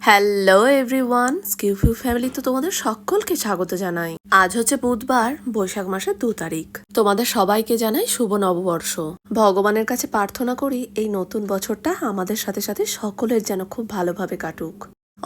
Hello everyone, স্কিউফিউ ফ্যামিলিতে তোমাদের সকলকে স্বাগত জানাই। আজ হচ্ছে বুধবার, বৈশাখ মাসের 2 তারিখ। তোমাদের সবাইকে জানাই শুভ নববর্ষ। ভগবানের কাছে প্রার্থনা করি এই নতুন বছরটা আমাদের সাথে সাথে সকলের যেন খুব ভালোভাবে কাটুক।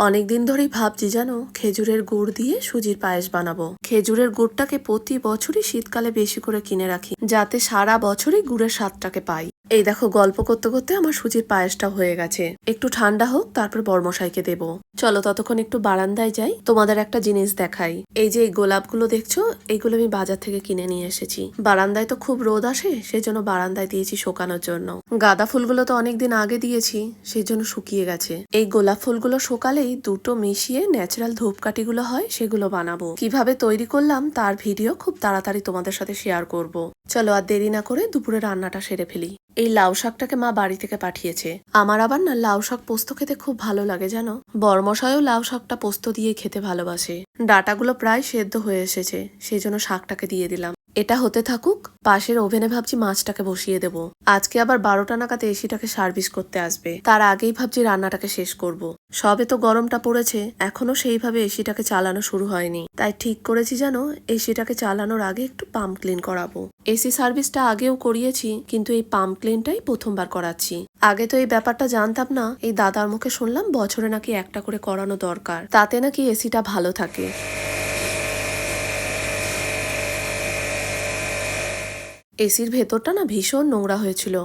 অনেকদিন ধরেই ভাবছি জানো, খেজুরের গুড় দিয়ে সুজির পায়েস বানাবো। খেজুরের গুড়টাকে প্রতি বছরই শীতকালে বেশি করে কিনে রাখি, যাতে সারা বছরই গুড়ের স্বাদটাকে পাই। এই দেখো, গল্প করতে করতে আমার সুজির পায়েসটা হয়ে গেছে। একটু ঠান্ডা হোক, তারপর বড়মশাইকে দেবো। চলো ততক্ষণ একটু বারান্দায় যাই, তোমাদের একটা জিনিস দেখাই। এই যে এই গোলাপগুলো দেখছো, এইগুলো আমি বাজার থেকে কিনে নিয়ে এসেছি। বারান্দায় তো খুব রোদ আসে, সেজন্য বারান্দায় দিয়েছি শুকানোর জন্য। গাঁদা ফুলগুলো তো অনেকদিন আগে দিয়েছি, সেই জন্য শুকিয়ে গেছে। এই গোলাপ ফুলগুলো শুকালেই দুটো মিশিয়ে ন্যাচারাল ধূপকাঠিগুলো হয়, সেগুলো বানাবো। কিভাবে তৈরি করলাম তার ভিডিও খুব তাড়াতাড়ি তোমাদের সাথে শেয়ার করব। চলো আর দেরি না করে দুপুরে রান্নাটা সেরে ফেলি। এই লাউ শাকটাকে মা বাড়ি থেকে পাঠিয়েছে। আমার আবার না লাউ শাক পোস্ত খেতে খুব ভালো লাগে জানো। বরমশাইও লাউ শাকটা পোস্ত দিয়ে খেতে ভালোবাসে। ডাটাগুলো প্রায় সেদ্ধ হয়ে এসেছে, সেই জন্য শাকটাকে দিয়ে দিলাম। এটা হতে থাকুক, পাশের ওভেনে ভাবছি মাছটাকে বসিয়ে দেব। আজকে আবার 12টা নাগাদ এসিটাকে সার্ভিস করতে আসবে, তার আগেই ভাবছি রান্নাটাকে শেষ করব। সবে তো গরমটা পড়েছে, এখনো সেইভাবে এসিটাকে চালানো শুরু হয়নি। তাই ঠিক করেছি জানো, এসিটাকে চালানোর আগে একটু পাম্প ক্লিন করাবো। এসি সার্ভিসটা আগেও করিয়েছি, কিন্তু এই পাম্প ক্লিনটাই প্রথমবার করাচ্ছি। আগে তো এই ব্যাপারটা জানতাম না। এই দাদার মুখে শুনলাম বছরে নাকি একটা করে করানো দরকার, তাতে নাকি এসিটা ভালো থাকে। এসির ভেতরটা না ভীষণ নোংরা হয়েছিল,